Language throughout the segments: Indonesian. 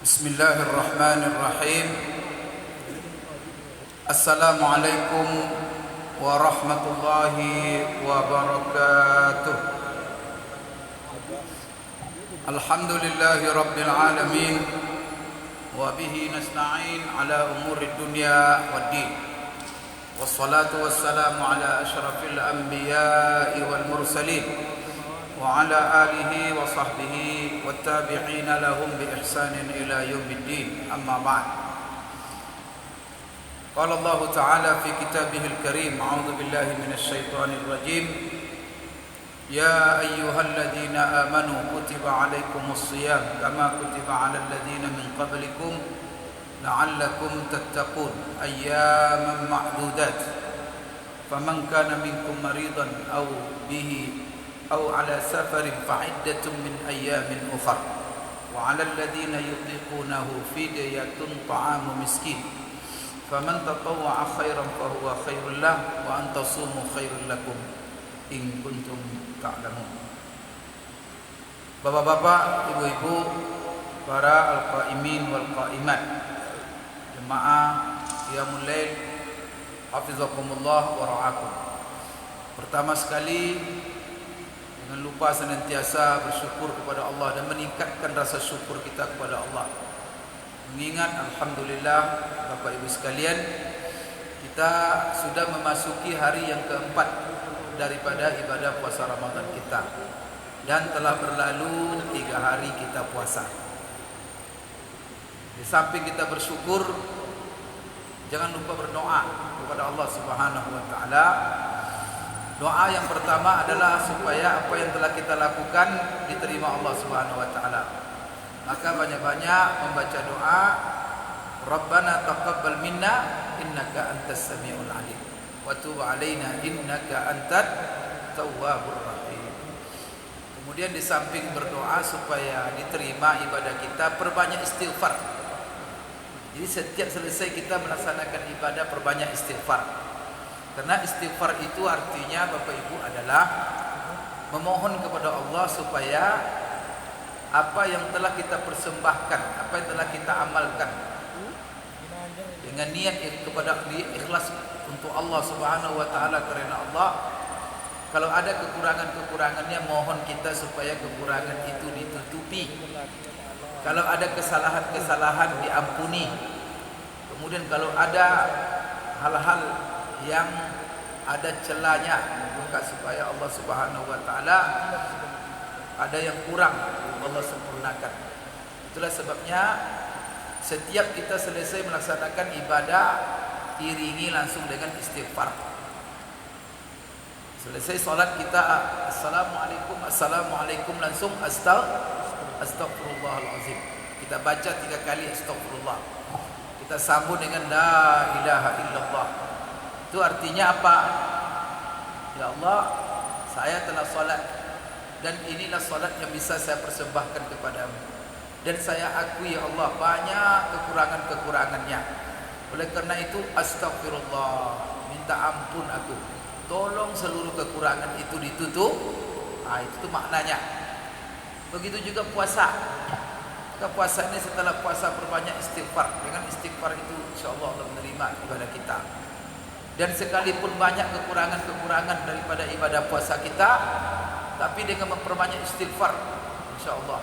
Bismillahirrahmanirrahim. Assalamualaikum warahmatullahi wabarakatuh. Alhamdulillahi rabbil alamin. Wa bihi nasta'in ala umuri dunya waddin. Wassalatu wassalamu ala asyrafil anbiya'i wal mursalin وعلى آله وصحبه والتابعين لهم بإحسان إلى يوم الدين أما بعد قال الله تعالى في كتابه الكريم أعوذ بالله من الشيطان الرجيم يا أيها الذين آمنوا كتب عليكم الصيام كما كتب على الذين من قبلكم لعلكم تتقون أياما معدودات فمن كان منكم مريضا أو على سفر فعدة من أيام أخر وعلى الذين يطيقونه فدية طعام مسكين فمن تطوع خيرا فهو خير له وأن تصوموا خير لكم إن كنتم تعلمون. Bapak-bapak, ibu-ibu, para al-qaimin wal qaimat, jemaah qiyamul lail, hafizakumullah wa ra'akum. Pertama sekali, jangan lupa senantiasa bersyukur kepada Allah dan meningkatkan rasa syukur kita kepada Allah. Mengingat alhamdulillah Bapak Ibu sekalian, kita sudah memasuki hari yang keempat daripada ibadah puasa Ramadan kita, dan telah berlalu 3 hari kita puasa. Di samping kita bersyukur, jangan lupa berdoa kepada Allah Subhanahu wa taala. Doa yang pertama adalah supaya apa yang telah kita lakukan diterima Allah Subhanahu wa taala. Maka banyak-banyak membaca doa, Rabbana taqabbal minna innaka antas samiul alim wa tub alaina innaka antat tawwabur rahim. Kemudian di samping berdoa supaya diterima ibadah kita, perbanyak istighfar. Jadi setiap selesai kita melaksanakan ibadah, perbanyak istighfar. Karena istighfar itu artinya Bapak Ibu adalah memohon kepada Allah supaya apa yang telah kita persembahkan, apa yang telah kita amalkan dengan niat kepada ikhlas untuk Allah Subhanahu wa taala, karena Allah, kalau ada kekurangan-kekurangannya, mohon kita supaya kekurangan itu ditutupi. Kalau ada kesalahan-kesalahan diampuni. Kemudian kalau ada hal-hal yang ada celahnya, maka supaya Allah Subhanahu wa taala, ada yang kurang, Allah sempurnakan. Itulah sebabnya setiap kita selesai melaksanakan ibadah, iringi langsung dengan istighfar. Selesai salat kita assalamualaikum, langsung astagfirullahalazim. Kita baca 3 kali astagfirullah. Kita sambung dengan la ilaha illallah. Itu artinya apa? Ya Allah, saya telah salat dan inilah salat yang bisa saya persembahkan kepadamu. Dan saya akui ya Allah banyak kekurangan-kekurangannya. Oleh karena itu astagfirullah, minta ampun aku. Tolong seluruh kekurangan itu ditutup. Itu maknanya. Begitu juga puasa. Maka puasa ini setelah puasa perbanyak istighfar. Dengan istighfar itu insyaallah Allah menerima ibadah kita. Dan sekalipun banyak kekurangan-kekurangan daripada ibadah puasa kita, tapi dengan memperbanyak istighfar, insyaallah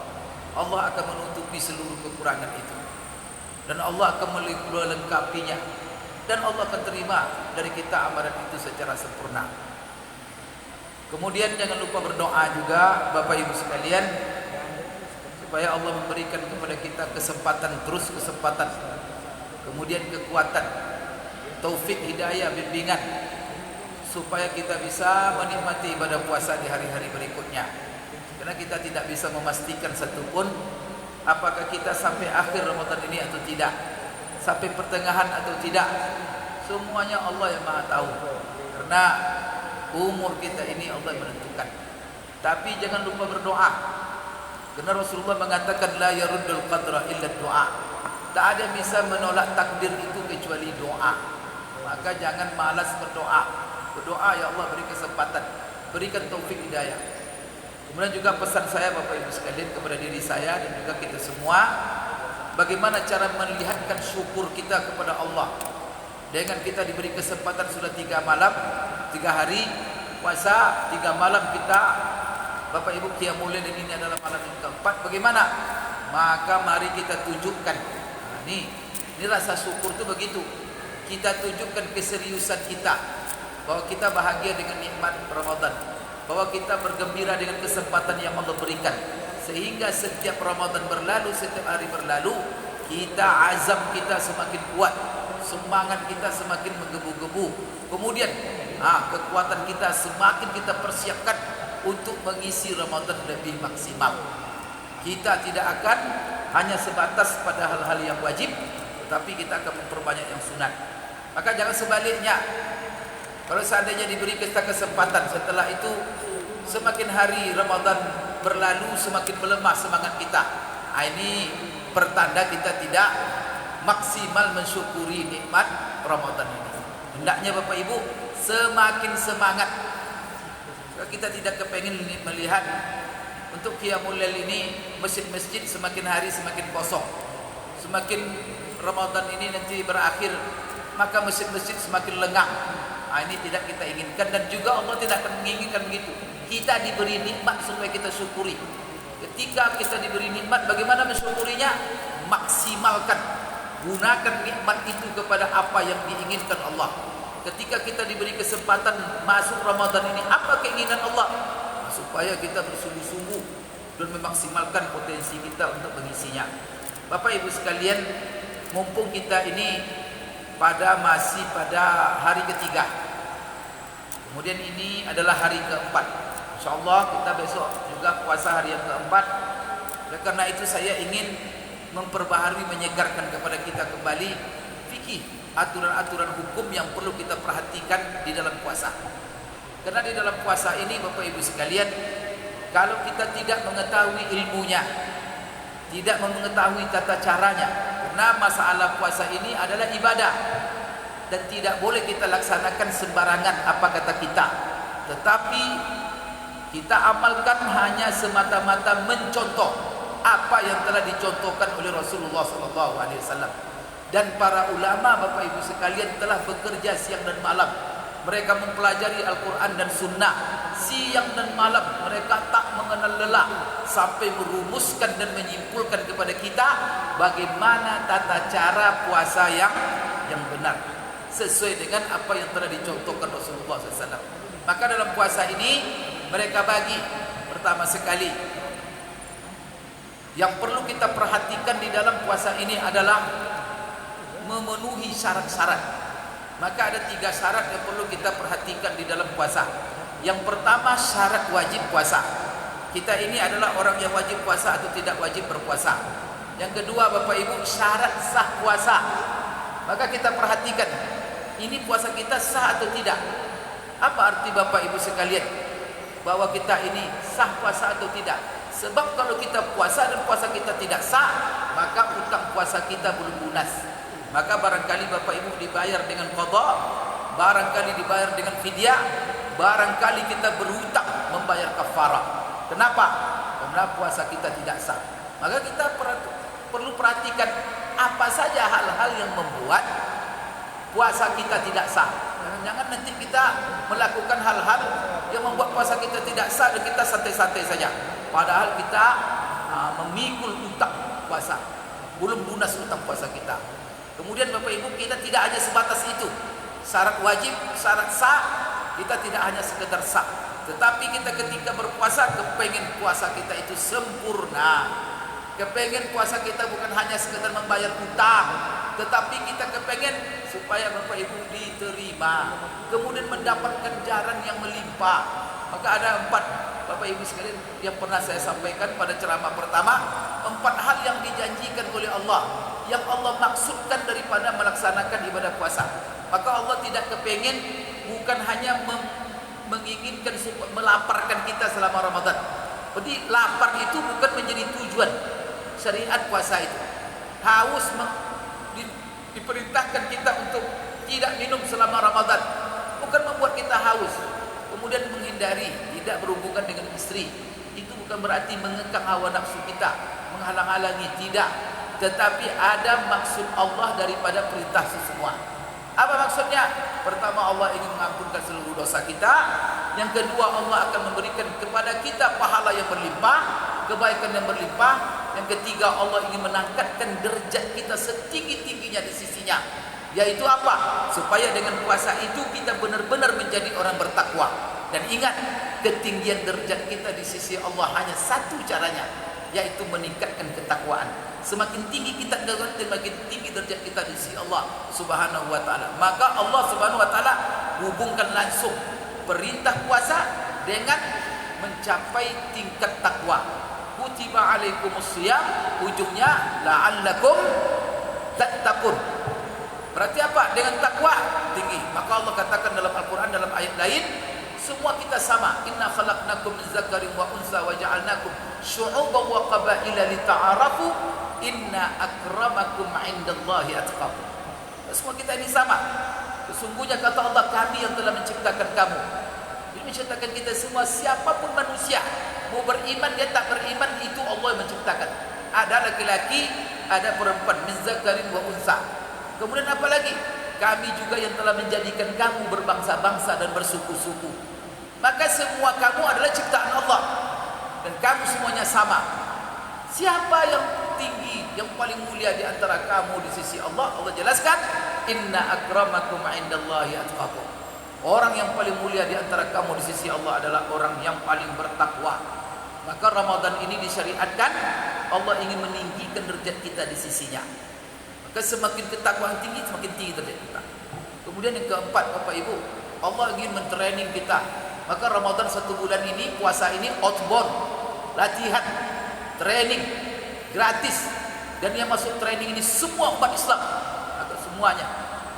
Allah akan menutupi seluruh kekurangan itu, dan Allah akan melengkapinya, dan Allah akan terima dari kita amalan itu secara sempurna. Kemudian jangan lupa berdoa juga Bapak Ibu sekalian, supaya Allah memberikan kepada kita kesempatan, kemudian kekuatan, taufik, hidayah, bimbingan, supaya kita bisa menikmati ibadah puasa di hari-hari berikutnya. Karena kita tidak bisa memastikan satupun apakah kita sampai akhir Ramadan ini atau tidak, sampai pertengahan atau tidak. Semuanya Allah yang Maha tahu. Karena umur kita ini Allah menentukan. Tapi jangan lupa berdoa. Karena Rasulullah mengatakan la yaruddul qadra illa doa. Tak ada bisa menolak takdir itu kecuali doa. Maka jangan malas berdoa. Berdoa, ya Allah beri kesempatan, berikan taufik hidayah. Kemudian juga pesan saya Bapak Ibu sekalian kepada diri saya dan juga kita semua, bagaimana cara melihatkan syukur kita kepada Allah dengan kita diberi kesempatan sudah 3 malam, 3 hari puasa, 3 malam kita Bapak Ibu qiyamul lail, dan ini adalah malam yang keempat. Bagaimana? Maka mari kita tunjukkan. Nah, ini rasa syukur itu begitu. Kita tunjukkan keseriusan kita bahwa kita bahagia dengan nikmat Ramadan, bahwa kita bergembira dengan kesempatan yang Allah berikan, sehingga setiap Ramadan berlalu, setiap hari berlalu, kita azam kita semakin kuat, semangat kita semakin menggebu-gebu. Kemudian kekuatan kita semakin kita persiapkan untuk mengisi Ramadan lebih maksimal. Kita tidak akan hanya sebatas pada hal-hal yang wajib, tetapi kita akan memperbanyak yang sunat. Maka jangan sebaliknya. Kalau seandainya diberi kita kesempatan, setelah itu semakin hari Ramadan berlalu semakin melemah semangat kita. Ini pertanda kita tidak maksimal mensyukuri nikmat Ramadan ini. Hendaknya Bapak Ibu semakin semangat. Kita tidak kepengen melihat untuk qiyamul lail ini masjid-masjid semakin hari semakin kosong. Semakin Ramadan ini nanti berakhir, maka masjid-masjid semakin lengang. Ini tidak kita inginkan, dan juga Allah tidak akan menginginkan begitu. Kita diberi nikmat supaya kita syukuri. Ketika kita diberi nikmat, bagaimana mensyukurinya? Maksimalkan, gunakan nikmat itu kepada apa yang diinginkan Allah. Ketika kita diberi kesempatan masuk Ramadan ini, apa keinginan Allah? Supaya kita bersungguh-sungguh dan memaksimalkan potensi kita untuk mengisinya. Bapak Ibu sekalian, mumpung kita ini masih pada hari ketiga, kemudian ini adalah hari keempat. InsyaAllah kita besok juga puasa hari yang keempat. Oleh karena itu saya ingin memperbaharui, menyegarkan kepada kita kembali fikih, aturan-aturan hukum yang perlu kita perhatikan di dalam puasa. Karena di dalam puasa ini Bapak Ibu sekalian, kalau kita tidak mengetahui ilmunya, tidak mengetahui tata caranya, karena masalah puasa ini adalah ibadah dan tidak boleh kita laksanakan sembarangan apa kata kita, tetapi kita amalkan hanya semata-mata mencontoh apa yang telah dicontohkan oleh Rasulullah SAW. Dan para ulama Bapak Ibu sekalian telah bekerja siang dan malam. Mereka mempelajari Al-Quran dan Sunnah siang dan malam. Mereka tak mengenal lelah sampai merumuskan dan menyimpulkan kepada kita bagaimana tata cara puasa yang benar, sesuai dengan apa yang telah dicontohkan Rasulullah SAW. Maka dalam puasa ini mereka bagi, pertama sekali yang perlu kita perhatikan di dalam puasa ini adalah memenuhi syarat-syarat. Maka ada 3 syarat yang perlu kita perhatikan di dalam puasa. Yang pertama, syarat wajib puasa. Kita ini adalah orang yang wajib puasa atau tidak wajib berpuasa. Yang kedua Bapak Ibu, syarat sah puasa. Maka kita perhatikan, ini puasa kita sah atau tidak. Apa arti Bapak Ibu sekalian bahwa kita ini sah puasa atau tidak? Sebab kalau kita puasa dan puasa kita tidak sah, maka utang puasa kita belum lunas. Maka barangkali Bapak Ibu dibayar dengan qadha, barangkali dibayar dengan fidyah, barangkali kita berhutang membayar kafarah. Kenapa? Karena puasa kita tidak sah. Maka kita perlu perhatikan apa saja hal-hal yang membuat puasa kita tidak sah. Jangan nanti kita melakukan hal-hal yang membuat puasa kita tidak sah dan kita santai-santai saja, padahal kita memikul utang puasa, belum lunas utang puasa kita. Kemudian Bapak Ibu, kita tidak hanya sebatas itu. Syarat wajib, syarat sah, kita tidak hanya sekedar sah, tetapi kita ketika berpuasa kepengen puasa kita itu sempurna. Kepengen puasa kita bukan hanya sekedar membayar utang, tetapi kita kepengen supaya Bapak Ibu diterima, kemudian mendapat ganjaran yang melimpah. Maka ada 4 Bapak Ibu sekalian yang pernah saya sampaikan pada ceramah pertama, 4 hal yang dijanjikan oleh Allah, yang Allah maksudkan daripada melaksanakan ibadah puasa. Maka Allah tidak kepengen, bukan hanya menginginkan melaparkan kita selama Ramadan. Jadi lapar itu bukan menjadi tujuan syariat puasa itu. Haus diperintahkan kita untuk tidak minum selama Ramadan, bukan membuat kita haus kemudian menghindari tidak berhubungan dengan istri. Itu bukan berarti mengekang hawa nafsu kita, menghalang-halangi, tidak. tetapi ada maksud Allah daripada perintah itu semua. Apa maksudnya? Pertama, Allah ingin mengampunkan seluruh dosa kita. Yang kedua, Allah akan memberikan kepada kita pahala yang berlimpah, kebaikan yang berlimpah. Yang ketiga, Allah ingin mengangkatkan derajat kita setinggi-tingginya di sisinya. Yaitu apa? Supaya dengan puasa itu kita benar-benar menjadi orang bertakwa. Dan ingat, ketinggian derajat kita di sisi Allah hanya satu caranya, yaitu meningkatkan ketakwaan. Semakin tinggi kita, semakin tinggi derajat kita di sisi Allah Subhanahu wa taala. Maka Allah Subhanahu wa taala hubungkan langsung perintah puasa dengan mencapai tingkat takwa. Kutiba alaikumusiyam, ujungnya la'allakum tattaqun. Berarti apa? Dengan takwa tinggi. Maka Allah katakan dalam Al-Qur'an dalam ayat lain, semua kita sama. Inna khalaqnakum min dzakarin wa unsa wa ja'alnakum syu'uban wa qabaila lita'arafu inna akramakum 'indallahi atqakum. Semua kita ini sama. Sesungguhnya kata Allah, kami yang telah menciptakan kamu. Ini menciptakan kita semua, siapapun manusia, mau beriman dia tak beriman, itu Allah yang menciptakan. Ada laki-laki, ada perempuan, min dzakarin wa unsa. Kemudian apa lagi? Kami juga yang telah menjadikan kamu berbangsa-bangsa dan bersuku-suku. Maka semua kamu adalah ciptaan Allah, dan kamu semuanya sama. Siapa yang tinggi, yang paling mulia di antara kamu di sisi Allah? Allah jelaskan, inna akramakum 'indallahi atqakum. Orang yang paling mulia di antara kamu di sisi Allah adalah orang yang paling bertakwa. Maka Ramadan ini disyariatkan, Allah ingin meninggikan derajat kita di sisinya. Maka semakin ketakwaan tinggi, semakin tinggi derajat kita. Kemudian yang keempat, Bapak Ibu, Allah ingin mentraining kita. Maka Ramadan 1 bulan ini, puasa ini outbound, latihan, training gratis. Dan yang masuk training ini semua umat Islam, atau semuanya,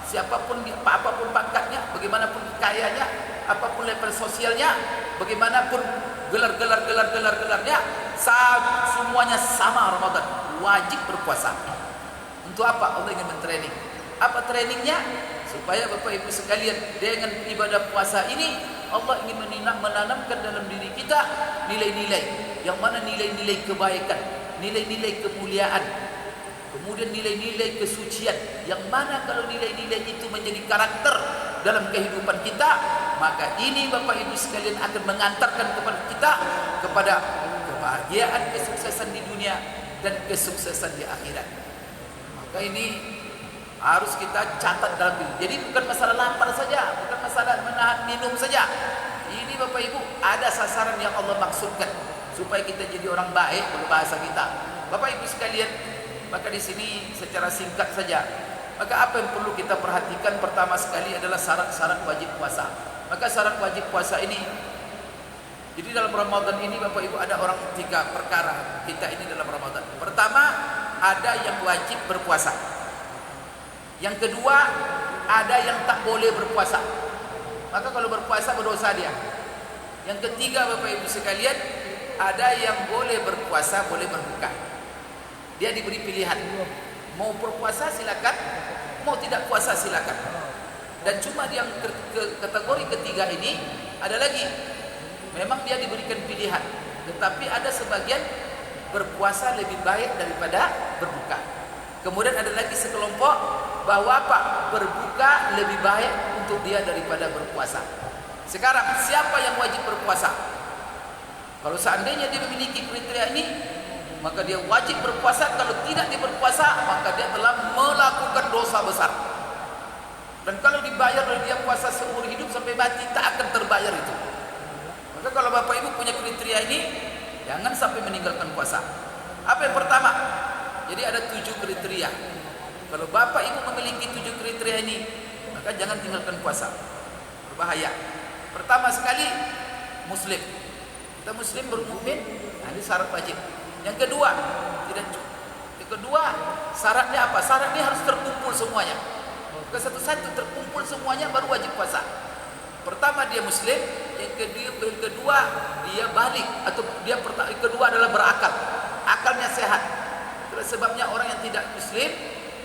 siapapun, apapun pangkatnya, bagaimanapun kayanya, apapun level sosialnya, bagaimanapun gelarnya, semuanya sama. Ramadan wajib berpuasa. Untuk apa? Allah ingin mentraining. Apa trainingnya? Supaya Bapak Ibu sekalian, dengan ibadah puasa ini Allah ingin menanamkan dalam diri kita nilai-nilai, yang mana nilai-nilai kebaikan, nilai-nilai kemuliaan, kemudian nilai-nilai kesucian, yang mana kalau nilai-nilai itu menjadi karakter dalam kehidupan kita, maka ini Bapak Ibu sekalian akan mengantarkan kepada kita kepada kebahagiaan, kesuksesan di dunia dan kesuksesan di akhirat. Maka ini harus kita catat dalam diri. Jadi bukan masalah lapar saja, bukan masalah menahan minum saja. Ini Bapak Ibu ada sasaran yang Allah maksudkan supaya kita jadi orang baik, berbahasa kita. Bapak Ibu sekalian, maka di sini secara singkat saja. Maka apa yang perlu kita perhatikan pertama sekali adalah syarat-syarat wajib puasa. Maka syarat wajib puasa ini, jadi dalam Ramadan ini Bapak Ibu ada 3 perkara kita ini dalam Ramadan. Pertama, ada yang wajib berpuasa. Yang kedua, ada yang tak boleh berpuasa. Maka kalau berpuasa berdosa dia. Yang ketiga, Bapak Ibu sekalian, ada yang boleh berpuasa, boleh berbuka. Dia diberi pilihan, mau berpuasa silakan, mau tidak puasa silakan. Dan cuma yang kategori ketiga ini ada lagi, memang dia diberikan pilihan, tetapi ada sebagian berpuasa lebih baik daripada berbuka. Kemudian ada lagi sekelompok bahwa apa? Berbuka lebih baik untuk dia daripada berpuasa. Sekarang siapa yang wajib berpuasa? Kalau seandainya dia memiliki kriteria ini, maka dia wajib berpuasa. Kalau tidak dia berpuasa, maka dia telah melakukan dosa besar. Dan kalau dibayar oleh dia puasa seumur hidup sampai mati, tak akan terbayar itu. Maka kalau Bapak Ibu punya kriteria ini, jangan sampai meninggalkan puasa. Apa yang pertama? Jadi ada 7 kriteria. Kalau Bapak Ibu memiliki 7 kriteria ini, maka jangan tinggalkan puasa. Berbahaya. Pertama sekali, Muslim. Kita Muslim bermukmin, ini syarat wajib. Yang kedua, tidak cukup. Yang kedua, syaratnya apa? Syaratnya harus terkumpul semuanya. Bukan satu-satu, terkumpul semuanya baru wajib puasa. Pertama dia Muslim, yang kedua dia balik, atau yang kedua adalah berakal. Akalnya sehat. Sebabnya orang yang tidak Muslim,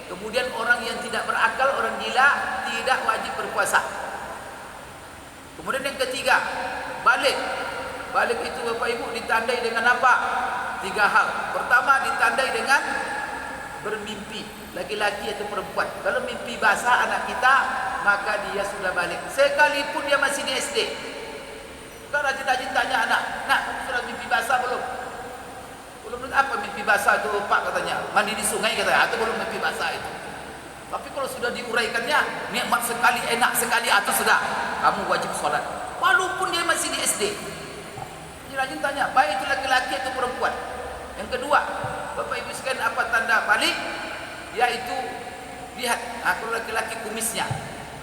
kemudian orang yang tidak berakal, orang gila, tidak wajib berpuasa. Kemudian yang ketiga, balik. Balik itu Bapak Ibu ditandai dengan apa? 3 hal. Pertama ditandai dengan bermimpi, laki-laki atau perempuan. Kalau mimpi basah anak kita, maka dia sudah balik. Sekalipun dia masih di SD. Kan rajin-rajin tanya anak, nak kamu sudah mimpi basah belum? Belum. Apa mimpi basah itu Pak katanya? Mandi di sungai katanya, atau belum mimpi basah itu. Tapi kalau sudah diuraikannya, nikmat sekali, enak sekali, atau sudah, kamu wajib sholat. Walaupun dia masih di SD. Jadi rajin tanya, baik itu laki-laki atau perempuan. Yang kedua, Bapak Ibu sekalian, apa tanda balik? Yaitu lihat, kalau laki-laki kumisnya,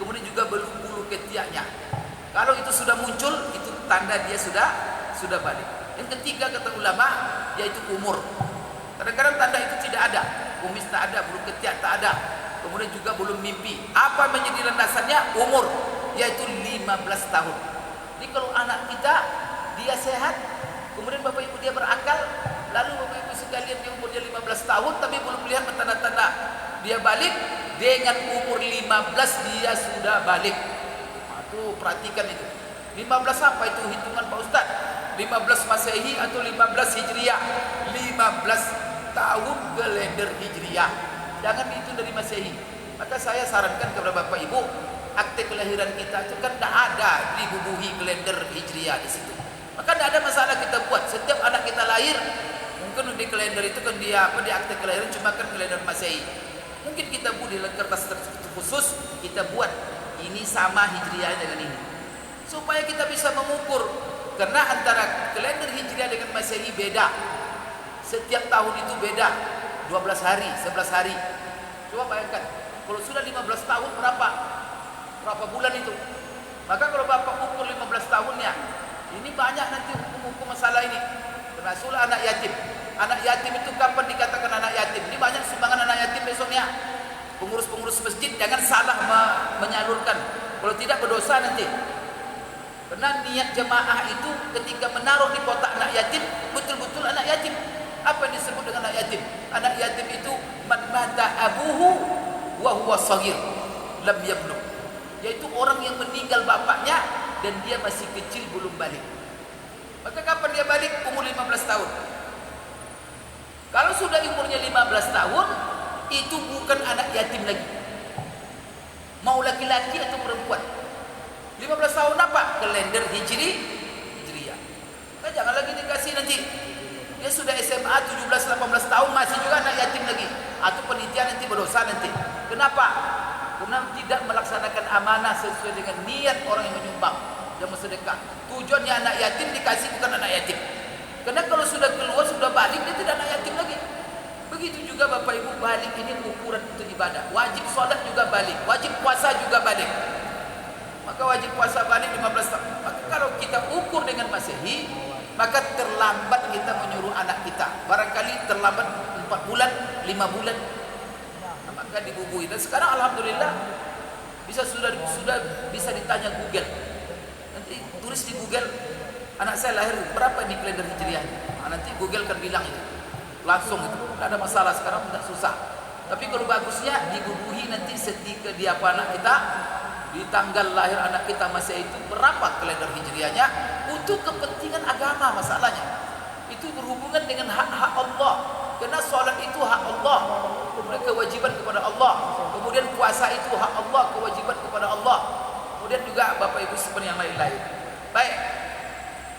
kemudian juga bulu ketiaknya. Kalau itu sudah muncul, itu tanda dia sudah balik. Yang ketiga kata ulama, yaitu umur. Kadang-kadang tanda itu tidak ada, kumis tak ada, bulu ketiak tak ada, kemudian juga belum mimpi. Apa menjadi landasannya? Umur, yaitu 15 tahun. Jadi kalau anak kita dia sehat, kemudian Bapak Ibu dia berakal, lalu Bapak Ibu sekalian dia umurnya 15 tahun tapi belum melihat tanda-tanda dia balik, dengan umur 15 dia sudah balik. Tuh perhatikan itu. 15 apa itu hitungan Pak Ustaz? 15 Masehi atau 15 Hijriah? 15 tahun kalender Hijriah. Jangan dihitung dari Masehi. Maka saya sarankan kepada Bapak Ibu, akte kelahiran kita itu kan tidak ada dibubuhi kalender Hijriah di situ. Maka tidak ada masalah kita buat. Setiap anak kita lahir, mungkin di kalender itu kan dia di akte kelahiran cuma kan kalender Masehi. Mungkin kita buat di kertas khusus, kita buat ini sama Hijriah dengan ini, supaya kita bisa mengukur. Karena antara kalender Hijriah dengan Masehi beda. Setiap tahun itu beda 12 hari, 11 hari. Coba bayangkan, kalau sudah 15 tahun berapa bulan itu? Maka kalau Bapak ukur 15 tahunnya, ini banyak nanti hukum-hukum masalah ini. Termasuklah anak yatim. Anak yatim itu kapan dikatakan anak yatim? Ini banyak sumbangan anak yatim besoknya. Pengurus-pengurus masjid jangan salah menyalurkan. Kalau tidak berdosa nanti. Karena niat jemaah itu ketika menaruh di kotak anak yatim, betul-betul anak yatim. Apa yang disebut dengan anak yatim? Anak yatim itu man mata abuhu wa huwa shaghir lam yablugh. Yaitu orang yang meninggal bapaknya dan dia masih kecil belum balik. Maka kapan dia balik? Umur 15 tahun. Kalau sudah umurnya 15 tahun, itu bukan anak yatim lagi. Mau laki-laki atau perempuan. 15 tahun apa? Kalender Hijriah. Kan jangan lagi dikasih nanti. Dia sudah SMA 17-18 tahun masih juga anak yatim lagi. Atau penelitian nanti berdosa nanti. Kenapa? Karena tidak melaksanakan amanah sesuai dengan niat orang yang menyumbang dan bersedekah. Tujuannya anak yatim dikasih bukan anak yatim. Karena kalau sudah keluar, sudah balik, dia tidak anak yatim lagi. Begitu juga Bapak Ibu, balik ini ukuran untuk ibadah. Wajib sholat juga balik, wajib puasa juga balik. Maka wajib puasa balik 15 tahun. Maka kalau kita ukur dengan Masehi, maka terlambat kita menyuruh anak kita. Barangkali terlambat 4 bulan, 5 bulan. Maka dibubui. Dan sekarang alhamdulillah sudah bisa ditanya Google. Nanti tulis di Google, anak saya lahir berapa ini kalender Hijriah. Nanti Google kan bilang itu. Langsung itu. Tidak ada masalah sekarang, tidak susah. Tapi kalau bagusnya dibubuhi nanti ketika dia apa anak kita, di tanggal lahir anak kita masa itu berapa kalender Hijriahnya, untuk kepentingan agama masalahnya. Itu berhubungan dengan hak-hak Allah. Karena sholat itu hak Allah, kemudian kewajiban kepada Allah. Kemudian puasa itu hak Allah, kewajiban kepada Allah. Kemudian juga Bapak Ibu seperti yang lain-lain. Baik.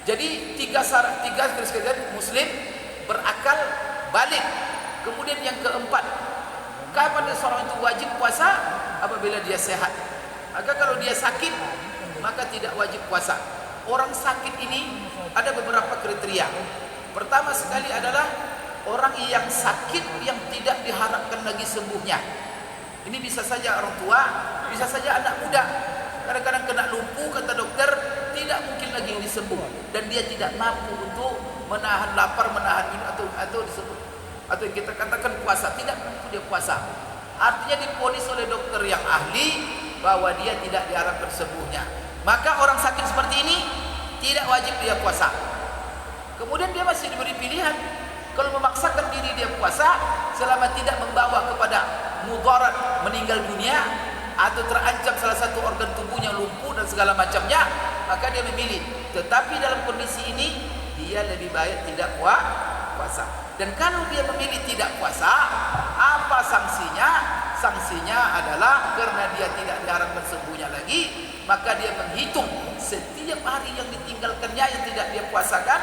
Jadi tiga garis kemudian Muslim berakal balik. Kemudian yang keempat, kapan seorang itu wajib puasa? Apabila dia sehat. Maka kalau dia sakit, maka tidak wajib puasa. Orang sakit ini ada beberapa kriteria. Pertama sekali adalah orang yang sakit yang tidak diharapkan lagi sembuhnya. Ini bisa saja orang tua, bisa saja anak muda. Kadang-kadang kena lumpuh, kata dokter tidak mungkin lagi ini sembuh, dan dia tidak mampu untuk menahan lapar, menahan minum atau disebut atau yang kita katakan puasa, tidak mampu dia puasa. Artinya diponis oleh dokter yang ahli bahwa dia tidak diharapkan sembuhnya. Maka orang sakit seperti ini tidak wajib dia puasa. Kemudian dia masih diberi pilihan. Kalau memaksakan diri dia puasa selama tidak membawa kepada mudarat meninggal dunia atau terancam salah satu organ tubuhnya lumpuh dan segala macamnya, maka dia memilih. Tetapi dalam kondisi ini dia lebih baik tidak puasa. Dan kalau dia memilih tidak puasa, apa sanksinya? Sanksinya adalah karena dia tidak diharapkan sembuhnya lagi, maka dia menghitung setiap hari yang ditinggalkannya yang tidak dia puasakan,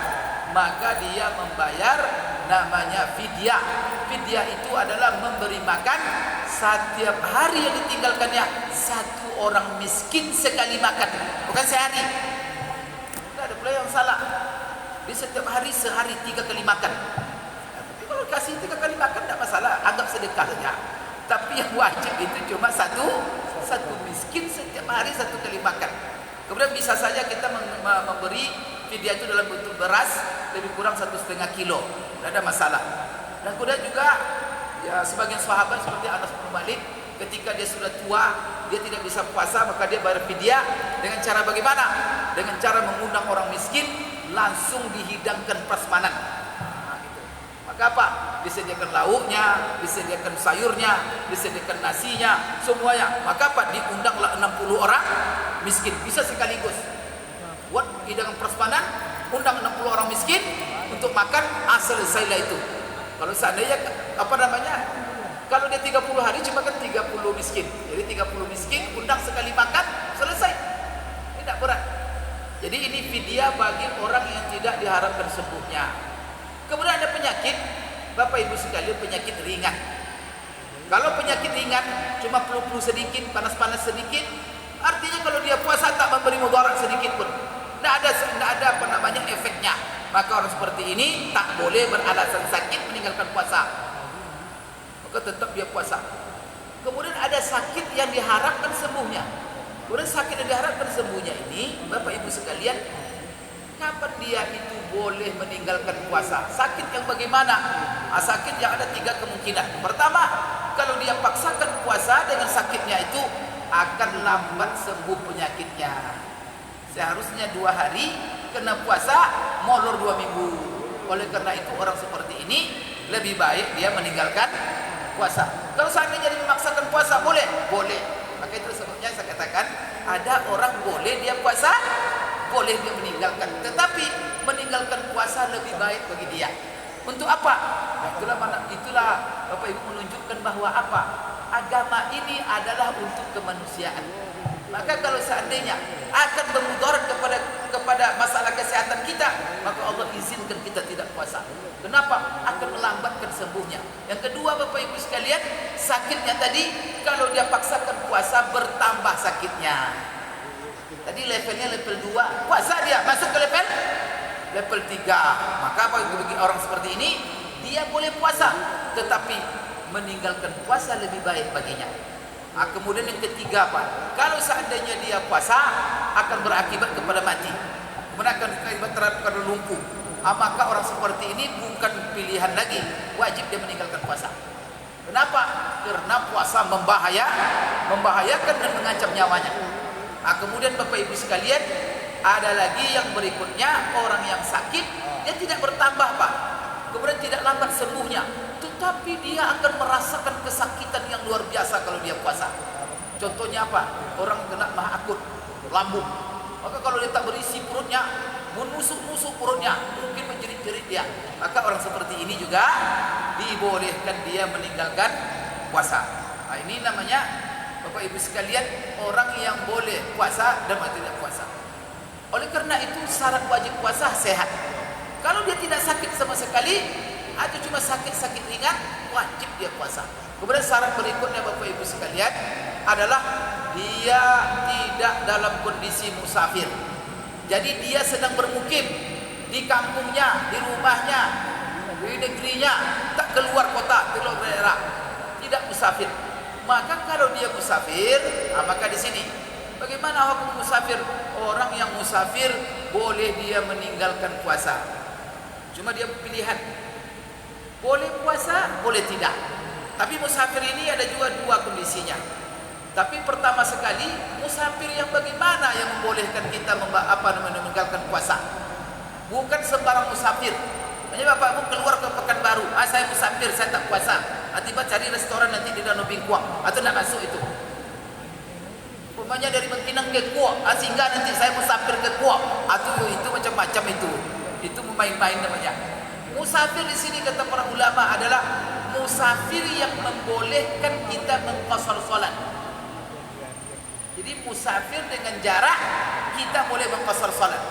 maka dia membayar namanya fidyah. Fidyah itu adalah memberi makan setiap hari yang ditinggalkannya satu orang miskin sekali makan, bukan sehari. Ada pula yang salah, dia setiap hari sehari 3 kali makan. Tapi kalau kasih 3 kali makan tidak masalah, anggap sedekah saja. Tapi yang wajib itu cuma satu miskin setiap hari 1 kali makan. Kemudian bisa saja kita memberi fidyah itu dalam bentuk beras lebih kurang 1,5 kilo, tidak ada masalah. Dan kemudian juga ya sebagian sahabat seperti Anas bin Malik, ketika dia sudah tua, dia tidak bisa puasa, maka dia bayar fidyah dengan cara bagaimana? Dengan cara mengundang orang miskin, langsung dihidangkan prasmanan. Nah, gitu. Maka apa? Disediakan lauknya, disediakan sayurnya, disediakan nasinya, semuanya. Maka apa? Diundanglah 60 orang miskin, bisa sekaligus. Buat hidangan prasmanan, undang 60 orang miskin untuk makan, selesailah itu. Kalau seandainya kalau dia 30 hari cuma kan 30 miskin. Jadi 30 miskin undang sekali makan, selesai. Tidak berat. Jadi ini fidyah bagi orang yang tidak diharapkan sembuhnya. Kemudian ada penyakit, Bapak Ibu sekalian, penyakit ringan. Kalau penyakit ringan cuma flu-flu sedikit, panas-panas sedikit, artinya kalau dia puasa tak memberi mudarat sedikit pun. Tidak ada efeknya. Maka orang seperti ini tak boleh beralasan sakit meninggalkan puasa. Maka tetap dia puasa. Kemudian ada sakit yang diharapkan sembuhnya. Kemudian sakit yang diharapkan sembuhnya ini, Bapak Ibu sekalian, kapan dia itu boleh meninggalkan puasa? Sakit yang bagaimana? Sakit yang ada 3 kemungkinan. Pertama, kalau dia paksakan puasa dengan sakitnya itu akan lambat sembuh penyakitnya. Seharusnya 2 hari kena puasa, molor 2 minggu. Oleh karena itu orang seperti ini lebih baik dia meninggalkan puasa. Kalau seandainya dia memaksakan puasa, boleh? Boleh. Maka itu sebabnya saya katakan, ada orang boleh dia puasa, boleh dia meninggalkan. Tetapi meninggalkan puasa lebih baik bagi dia. Untuk apa? Itulah Bapak Ibu menunjukkan bahwa apa? Agama ini adalah untuk kemanusiaan. Maka kalau seandainya akan bermudarat kepada masalah kesehatan kita, maka Allah izinkan kita tidak puasa. Kenapa? Akan melambatkan sembuhnya. Yang kedua, Bapak Ibu sekalian, sakitnya tadi kalau dia paksakan puasa bertambah sakitnya. Tadi levelnya level 2, puasa dia masuk ke level 3. Maka bagi orang seperti ini, dia boleh puasa, tetapi meninggalkan puasa lebih baik baginya. Kemudian yang ketiga apa? Kalau seandainya dia puasa akan berakibat kepada mati, kemudian akan berakibat terhadap lumpuh. Maka orang seperti ini bukan pilihan lagi, wajib dia meninggalkan puasa. Kenapa? Karena puasa membahayakan dan mengancam nyawanya. Kemudian Bapak Ibu sekalian, ada lagi yang berikutnya, orang yang sakit dia tidak bertambah Pak, kemudian tidak lambat sembuhnya, tetapi dia akan merasakan kesakitan yang luar biasa kalau dia puasa. Contohnya apa? Orang kena mah akut lambung, maka kalau dia tak berisi perutnya, menusuk-nusuk perutnya, mungkin menjerit-jerit dia. Maka orang seperti ini juga dibolehkan dia meninggalkan puasa. Ini namanya Bapak Ibu sekalian, orang yang boleh puasa dan tidak puasa. Oleh karena itu syarat wajib puasa sehat. Kalau dia tidak sakit sama sekali atau cuma sakit-sakit ringan, wajib dia puasa. Kemudian syarat berikutnya Bapak Ibu sekalian adalah dia tidak dalam kondisi musafir. Jadi dia sedang bermukim di kampungnya, di rumahnya, di negerinya, tak keluar kota, keluar daerah, tidak musafir. Maka kalau dia musafir, maka di sini bagaimana hukum musafir? Orang yang musafir boleh dia meninggalkan puasa. Cuma dia pilihan, boleh puasa, boleh tidak. Tapi musafir ini ada juga 2 kondisinya. Tapi pertama sekali, musafir yang bagaimana yang membolehkan kita meninggalkan puasa? Bukan sembarang musafir. Hanya bapakmu keluar ke Pekanbaru, saya musafir, saya tak puasa. Tiba cari restoran nanti di Danau Bingkuang, atau nak masuk itu. Rumahnya dari Bengkinang ke Kuok, sehingga nanti saya musafir ke Kuok, atau itu macam-macam itu. Itu main-main namanya. Musafir di sini kata para ulama adalah musafir yang membolehkan kita mengqasar salat. Jadi musafir dengan jarak kita boleh mengqasar salat.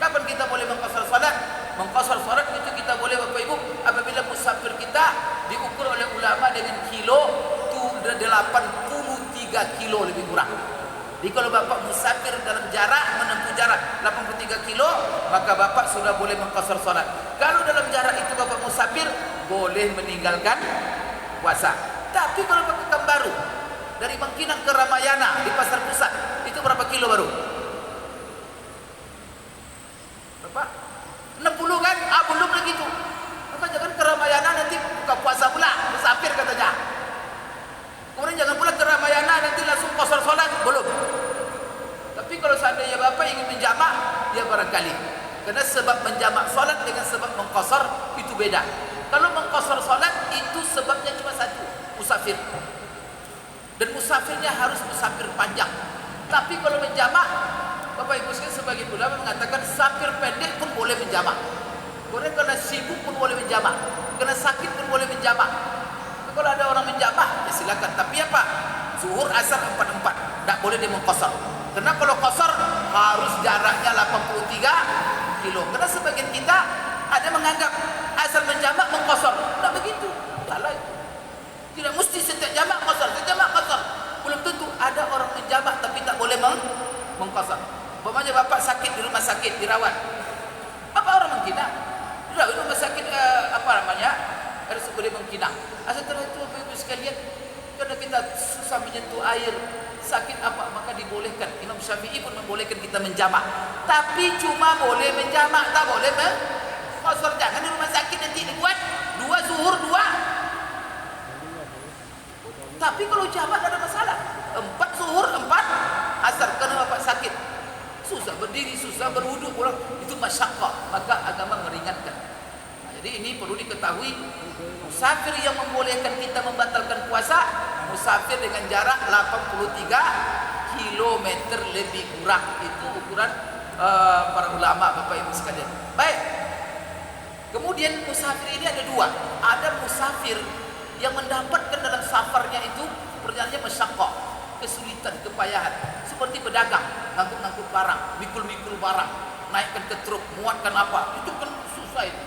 Kapan kita boleh mengqasar salat? Mengqasar salat itu kita boleh Bapak Ibu apabila musafir kita diukur oleh ulama dengan kilo 83 kilo lebih kurang. Jadi kalau Bapak musafir dalam jarak menempuh jarak 83 kilo, maka Bapak sudah boleh mengqasar salat. Kalau dalam jarak itu Bapak musafir, boleh meninggalkan puasa. Tapi kalau Bapak baru dari Bangkinang ke Ramayana di Pasar Pusat, itu berapa kilo baru? Berapa? 60 kan? Belum lagi itu. Maka jangan ke Ramayana nanti buka puasa pula, musafir katanya. Kemudian jangan pula ke Ramayana nanti langsung qasar salat, belum. Tapi kalau seandainya Bapak ingin menjamak, dia barangkali. Karena sebab menjamak salat dengan sebab mengqasar itu beda. Kalau mengqasar salat itu sebabnya cuma satu, musafir. Dan musafirnya harus musafir panjang. Tapi kalau menjamak, Bapak Ibu sekalian sebagai ulama mengatakan musafir pendek pun boleh menjamak. Kemudian karena sibuk pun boleh menjamak, karena sakit pun boleh menjamak. Kalau ada orang menjamak, ya silakan. Tapi apa? Zuhur, asar 4-4, tidak boleh dia mengqasar. Karena kalau qasar harus jaraknya 83 kilo. Karena sebagian kita ada menganggap asal menjamak mengqasar. Tidak begitu. Salah itu. Tidak mesti setiap jamak qasar, setiap jamak qasar. Belum tentu ada orang menjamak tapi tak boleh mengqasar. Umpamanya Bapak sakit di rumah sakit dirawat. Apa orang mengkina? Dirawat di rumah sakit apa namanya? Harus boleh mengkina. Setelah itu Bapak Ibu sekalian, karena kita susah menyentuh air, sakit apa, maka dibolehkan. Imam Syafi'i pun membolehkan kita menjamak. Tapi cuma boleh menjamak, tak boleh mengqasar. Jangan di rumah sakit nanti dibuat 2 zuhur 2. Tapi kalau jamak tak ada masalah. 4 zuhur 4 asar. Karena Bapak sakit, susah berdiri, susah berwudu, pulang itu masyaqqah, maka agama meringankan. Nah, jadi ini perlu diketahui. Musafir yang membolehkan kita membatalkan puasa, musafir dengan jarak 83 km lebih kurang. Itu ukuran para ulama Bapak Ibu sekalian. Baik. Kemudian musafir ini ada 2. Ada musafir yang mendapatkan dalam safarnya itu perjalanannya masyaqqah, kesulitan, kepayahan, seperti pedagang ngangkut-ngangkut barang, mikul-mikul barang, naikkan ke truk, muatkan apa, itu kan susah itu.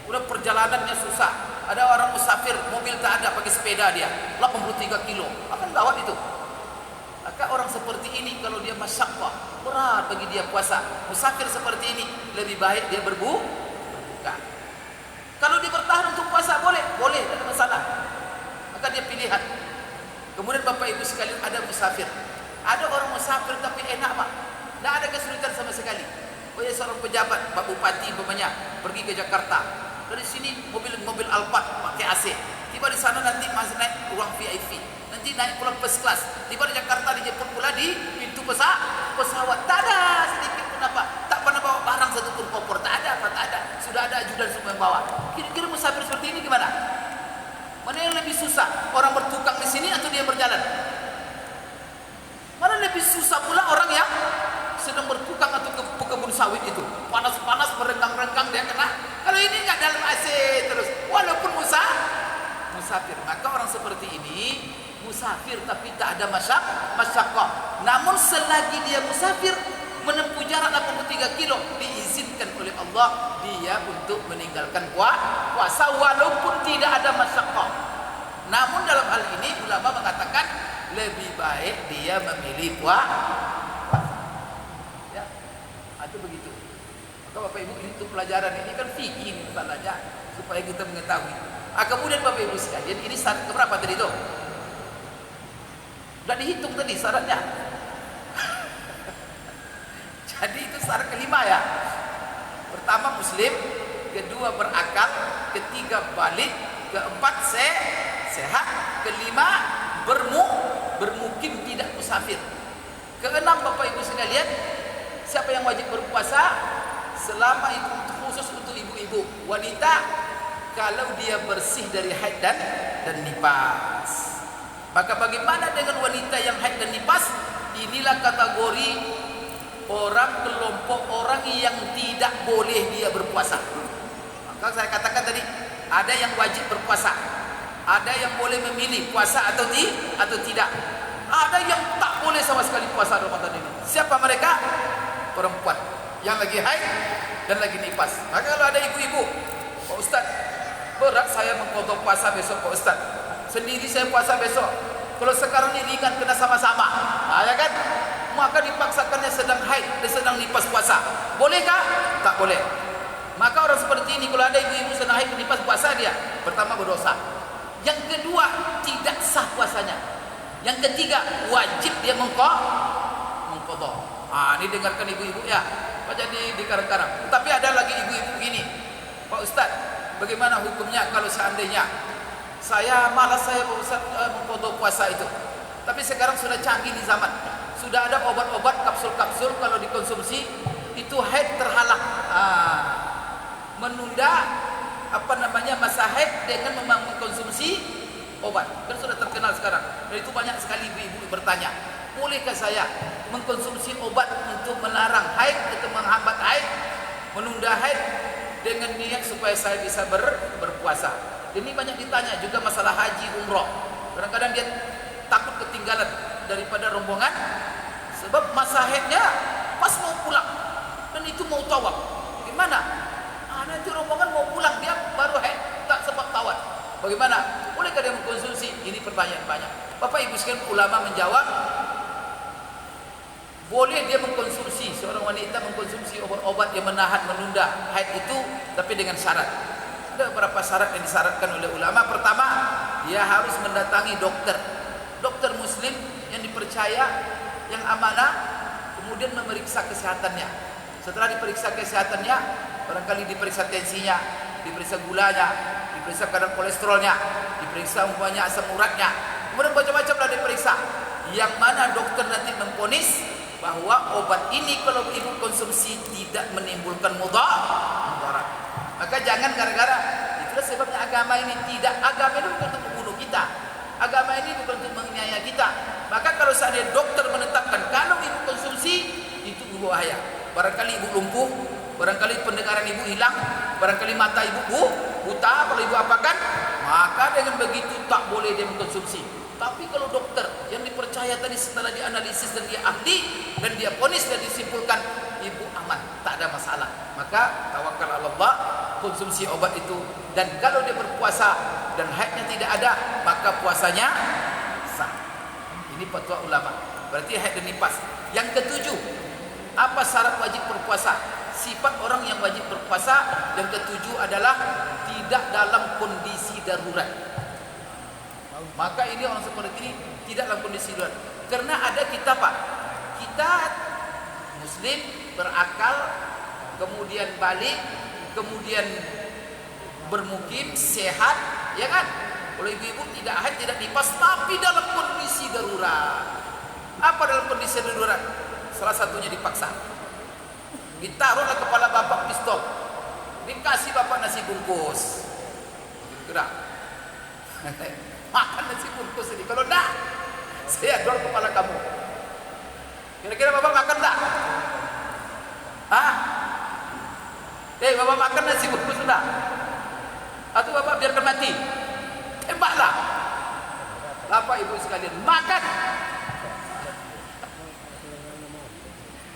Udah perjalanannya susah. Ada orang musafir, mobil tak ada, pakai sepeda dia 83 kilo, akan gawat itu. Maka orang seperti ini kalau dia masyaqqah, berat bagi dia puasa. Musafir seperti ini lebih baik dia berbuka. Kalau dia bertahan untuk puasa boleh, tidak ada masalah. Maka dia pilihan. Kemudian Bapak Ibu sekalian, ada musafir. Ada orang musafir tapi enak Pak, tidak ada kesulitan sama sekali. Oh ya, seorang pejabat, Pak Bupati umpamanya pergi ke Jakarta. Dari sini mobil Alphard pakai AC. Tiba di sana nanti masih naik ruang VIP. Nanti naik pulang first class. Tiba di Jakarta dijemput pula di pintu pesawat. Tak ada sedikit pun apa. Tak pernah bawa barang satu pun koper. Tak ada. Sudah ada ajudan semua yang bawa. Kira-kira musafir seperti ini gimana? Mana yang lebih susah? Orang bertukang di sini atau dia berjalan? Mana lebih susah pula orang yang sedang bertukang atau ke kebun sawit itu. Panas-panas merenggang-renggang dia kena. Kalau ini enggak dalam AC terus. Walaupun musafir. Maka orang seperti ini musafir tapi tak ada masyaqqah. Namun selagi dia musafir menempuh jarak 83 kilo, diizinkan oleh Allah dia untuk meninggalkan puasa walaupun tidak ada masyaqqah. Namun dalam hal ini ulama mengatakan lebih baik dia memilih puasa. Ya, itu begitu. Maka Bapak Ibu, itu pelajaran ini kan fikih masalahnya supaya kita mengetahui. Kemudian Bapak Ibu sekalian, ini syarat keberapa tadi itu? Sudah dihitung tadi syaratnya. Jadi itu syarat kelima ya. Pertama muslim, kedua berakal, ketiga balik, keempat sehat, kelima bermukim tidak musafir. Keenam Bapak Ibu sekalian, siapa yang wajib berpuasa? Selama itu khusus untuk ibu-ibu, wanita kalau dia bersih dari haid dan nifas. Maka bagaimana dengan wanita yang haid dan nifas? Inilah kategori kelompok orang yang tidak boleh dia berpuasa. Kalau saya katakan tadi, ada yang wajib berpuasa, ada yang boleh memilih puasa atau tidak, ada yang tak boleh sama sekali puasa Ramadan ini. Siapa mereka? Perempuan yang lagi haid dan lagi nifas. Maka kalau ada ibu-ibu, Pak Ustaz, berat saya mengkodok puasa besok Pak Ustaz, sendiri saya puasa besok, kalau sekarang ini ringan kena sama-sama, ya kan? Maka dipaksakannya sedang haid dan sedang nifas puasa. Bolehkah? Tak boleh. Maka orang seperti ini kalau ada ibu-ibu sedang haid dan nifas puasa, dia pertama berdosa, yang kedua tidak sah puasanya, yang ketiga wajib dia mengqadha. Ini dengarkan ibu-ibu ya, Pak, jadi dikarang-karang. Tapi ada lagi ibu-ibu gini, Pak Ustaz, bagaimana hukumnya kalau seandainya saya malas saya Pak Ustaz mengqadha puasa itu, tapi sekarang sudah canggih di zaman, sudah ada obat-obat kapsul-kapsul kalau dikonsumsi itu haid terhalang. Menunda masa haid dengan mengkonsumsi obat. Kan sudah terkenal sekarang. Dan itu banyak sekali ibu-ibu bertanya, bolehkah saya mengkonsumsi obat untuk melarang haid atau menghambat haid, menunda haid dengan niat supaya saya bisa berpuasa. Ini banyak ditanya juga masalah haji umroh. Kadang-kadang dia takut ketinggalan daripada rombongan sebab masa haidnya pas mau pulang dan itu mau tawaf. Gimana? Nanti rombongan mau pulang, dia baru haid, tak sempat tawaf. Bagaimana? Bolehkah dia mengkonsumsi? Ini pertanyaan banyak. Bapak Ibu sekalian, ulama menjawab, boleh dia mengkonsumsi, seorang wanita mengkonsumsi obat-obat yang menahan, menunda haid itu, tapi dengan syarat. Ada beberapa syarat yang disyaratkan oleh ulama. Pertama, dia harus mendatangi dokter muslim yang dipercaya, yang amanah, kemudian memeriksa kesehatannya. Setelah diperiksa kesehatannya, barangkali diperiksa tensinya, diperiksa gulanya, diperiksa kadar kolesterolnya, diperiksa umpamanya asam uratnya, kemudian macam-macam lah diperiksa. Yang mana dokter nanti memvonis bahwa obat ini kalau ibu konsumsi tidak menimbulkan mudarat. Maka jangan gara-gara itulah sebabnya agama ini tidak, agama ini bukan untuk membunuh kita, agama ini bukan untuk menganiaya kita. Maka kalau seandainya dokter menetapkan kalau ibu konsumsi itu berbahaya, barangkali ibu lumpuh, barangkali pendengaran ibu hilang, barangkali mata ibu buta, kalau ibu apakan, maka dengan begitu tak boleh dia mengkonsumsi. Tapi kalau dokter yang dipercaya tadi setelah dianalisis dan dia ahli dan dia vonis dan disimpulkan ibu aman, tak ada masalah, maka tawakal Allah, konsumsi obat itu. Dan kalau dia berpuasa dan haidnya tidak ada, maka puasanya sah. Ini fatwa ulama. Berarti haid dan nifas. Yang ketujuh, apa syarat wajib berpuasa? Sifat orang yang wajib berpuasa yang ketujuh adalah tidak dalam kondisi darurat. Maka ini orang seperti ini tidak dalam kondisi darurat. Karena ada kita Pak, kita muslim berakal, kemudian balik, kemudian bermukim, sehat, ya kan? Kalau ibu-ibu tidak haid, tidak nifas, tapi dalam kondisi darurat. Apa dalam kondisi darurat? Salah satunya dipaksa. Ditaruhlah kepala bapak pistol, dikasih bapak nasi bungkus, gerak, makan nasi bungkus ini. Kalau enggak, saya dorong kepala kamu. Kira-kira bapak makan enggak? Bapak makan nasi bungkus enggak? Atau bapak biarkan mati? Hebatlah, bapak ibu sekalian, makan.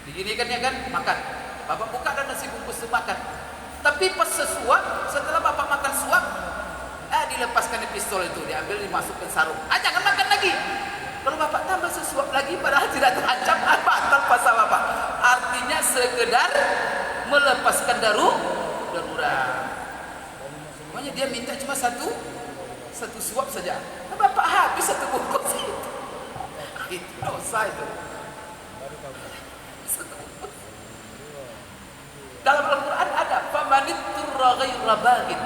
Diginikan ya kan, makan. Bapak buka dan nasi bungkus itu makan. Tapi pas sesuap, setelah bapak makan suap, dilepaskan di pistol itu, diambil, dimasukkan sarung. Jangan makan lagi. Kalau bapak tambah sesuap lagi, padahal tidak terancam, batal puasa bapak. Artinya sekedar melepaskan darurat. Makanya dia minta cuma satu suap saja. Nah, bapak habis satu bungkus itu. Itu dosa itu. Dalam Al-Quran ada famanitturra ghaira baghin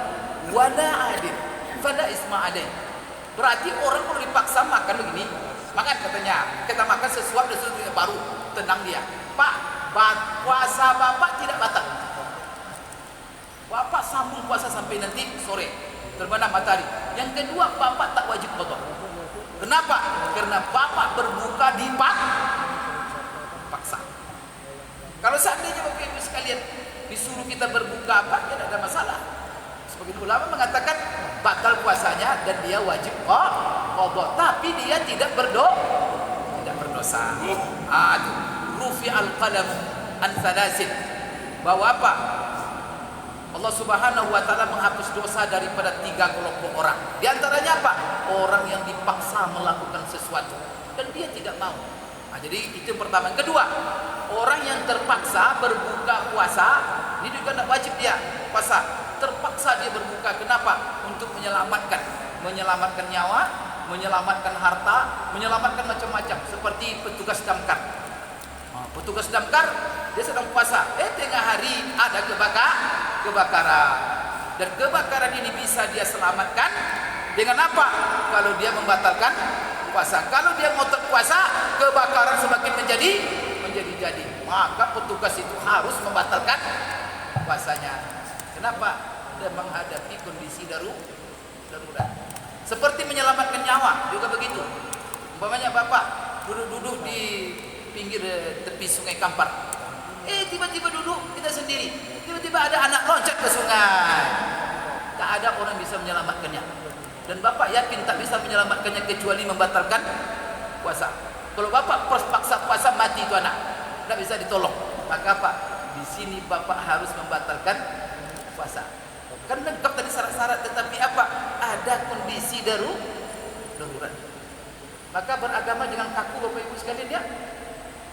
wala adin fala isma alaih. Berarti orang kalau dipaksa makan begini, makan katanya, kita makan sesuap dan sesuatu yang baru, tenang dia. Pak, puasa bapak tidak batal. Bapak sambung puasa sampai nanti sore, terbenam matahari. Yang kedua, bapak tak wajib qadha. Kenapa? Karena bapak berbuka dipaksa. Kalau seandainya Bapak Ibu sekalian disuruh kita berbuka apa, tidak ada masalah. Sebagian ulama mengatakan batal puasanya dan dia wajib qadha, tapi dia tidak berdosa. Itu rufi al-qalam an thalasin, bahwa apa? Allah Subhanahu wa taala menghapus dosa daripada 3 kelompok orang. Di antaranya apa? Orang yang dipaksa melakukan sesuatu dan dia tidak mau. Jadi itu yang pertama. Yang kedua, orang yang terpaksa berbuka puasa, ini juga tidak wajib dia puasa. Terpaksa dia berbuka, kenapa? Untuk menyelamatkan nyawa, menyelamatkan harta, menyelamatkan macam-macam. Seperti petugas damkar. Petugas damkar dia sedang puasa, tengah hari ada kebakaran. Dan kebakaran ini bisa dia selamatkan dengan apa? Kalau dia membatalkan puasa. Kalau dia ngotot puasa, kebakaran semakin menjadi, maka petugas itu harus membatalkan puasanya. Kenapa? Dia menghadapi kondisi darurat. Seperti menyelamatkan nyawa juga begitu. Umpamanya bapak duduk-duduk di pinggir tepi sungai Kampar. Tiba-tiba duduk kita sendiri. Tiba-tiba ada anak loncat ke sungai. Tak ada orang bisa menyelamatkannya. Dan bapak yakin tak bisa menyelamatkannya kecuali membatalkan puasa. Kalau bapak paksa puasa, mati itu anak, tak bisa ditolong. Maka apa? Di sini bapak harus membatalkan puasa. Kan lengkap tadi syarat-syarat, tetapi apa? Ada kondisi darurat. Maka beragama jangan kaku bapak ibu sekalian ya.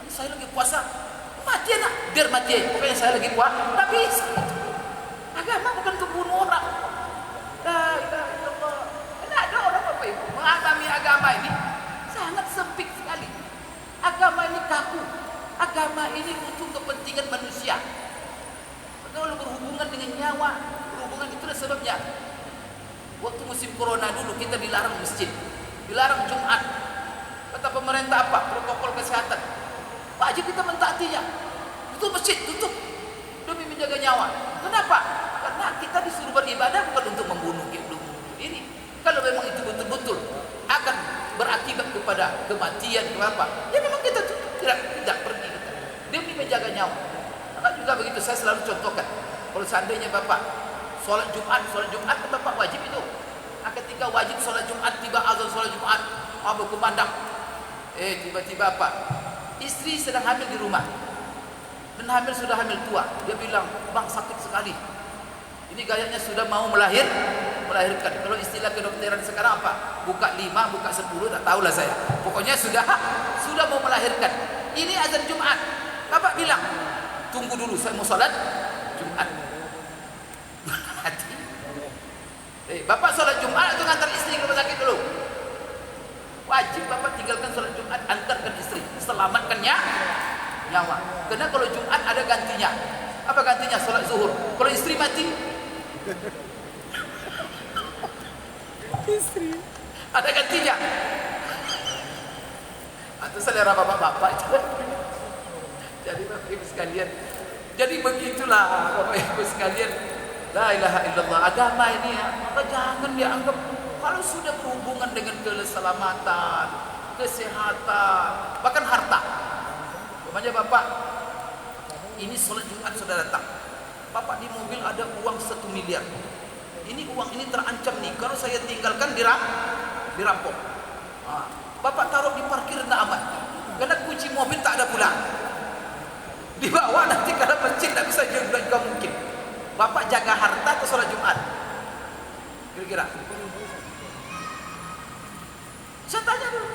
Ini saya lagi puasa, mati anak, biar mati aja. Pokoknya saya lagi puasa, tak bisa. Agama bukan untuk bunuh orang. La ilaha illallah. Ada orang bapak ibu mengalami agama ini sangat sempit sekali. Agama ini kaku. Agama ini untuk kepentingan manusia. Kalau berhubungan dengan nyawa, berhubungan itulah sebabnya. Waktu musim corona dulu kita dilarang masjid, dilarang Jumat. Kata pemerintah apa? Protokol kesehatan. Wajib kita mentaatinya. Tutup masjid, tutup demi menjaga nyawa. Kenapa? Karena kita disuruh beribadah bukan untuk membunuh diri. Kalau memang itu betul-betul akan berakibat kepada kematian kenapa? Ya memang kita tidak pergi kita demi menjaga nyawa. Maka juga begitu saya selalu contohkan. Kalau seandainya bapak sholat Jumat kan bapak wajib itu. Nah, ketika wajib sholat Jumat, tiba azan sholat Jumat, berkumandang. Tiba-tiba apa? Istri sedang hamil di rumah. Dan sudah hamil tua. Dia bilang, bang sakit sekali. Ini gayanya sudah mau melahirkan. Kalau istilah kedokteran sekarang apa? Buka 5, buka 10, tak tahulah saya. Pokoknya sudah mau melahirkan. Ini azan Jumat. Bapak bilang, tunggu dulu saya mau sholat Jumat. Bapak sholat Jumat atau ngantar istri ke rumah sakit dulu? Wajib bapak tinggalkan sholat Jumat, antarkan istri, selamatkannya nyawa. Karena kalau Jumat ada gantinya. Apa gantinya? Sholat zuhur. Kalau istri mati, istri ada gantinya. Atau selera bapak-bapak itu. Jadi bapak ibu sekalian, jadi begitulah bapak ibu sekalian. La ilaha illallah. Agama ini ya, maka jangan dianggap kalau sudah berhubungan dengan keselamatan, kesehatan, bahkan harta. Umpamanya bapak ini sholat Jumat sudah datang, bapak di mobil ada uang 1 miliar. Ini uang ini terancam nih, kalau saya tinggalkan dirampok. Bapak taruh di parkir tidak aman, karena kunci mobil tak ada pula. Dibawa nanti kalau masjid tak bisa juga mungkin. Bapak jaga harta atau sholat Jumat? Kira-kira? Saya tanya dulu.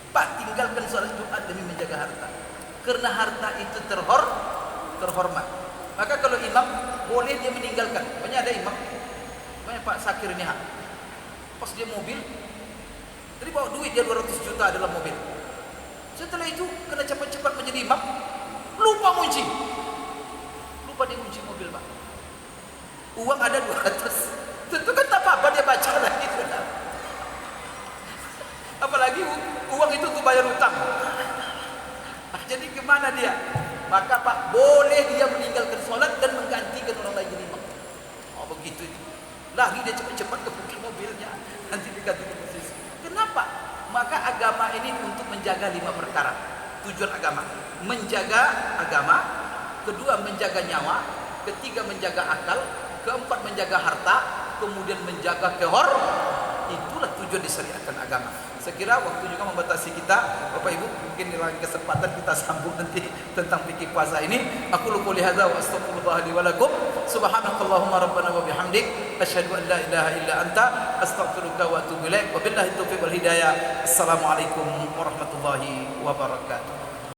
Pak, tinggalkan sholat Jumat demi menjaga harta. Karena harta itu terhormat. Maka kalau imam boleh dia meninggalkan. Banyak ada imam, banyak Pak Sakir ini pas dia mobil, tadi bawa duit dia 200 juta dalam mobil. Setelah itu kena cepat-cepat menjadi imam, lupa kunci. Lupa dia kunci mobil Pak. Uang ada 200. Tentu kan tak apa-apa dia baca lagi. Apalagi uang itu untuk bayar utang. Jadi kemana dia? Maka Pak boleh dia meninggalkan sholat dan menggantikan orang lain jadi imam. Begitu itu. Lari dia cepat-cepat ke mobilnya, nanti diganti posisi. Kenapa? Maka agama ini untuk menjaga 5 perkara. Tujuan agama menjaga agama, kedua menjaga nyawa, ketiga menjaga akal, keempat menjaga harta, kemudian menjaga itulah tujuan disyariatkan agama. Saya kira waktu juga membatasi kita, Bapak Ibu, mungkin di lain kesempatan kita sambung nanti tentang fikih puasa ini. Aku lupa lihada wa astaghfirullah li wa lakum. Subhanakallahumma rabbana wa bihamdik asyhadu an la ilaha illa anta astaghfiruka wa atubu ilaik. Wabillahi taufiq wal hidayah. Assalamualaikum warahmatullahi wabarakatuh.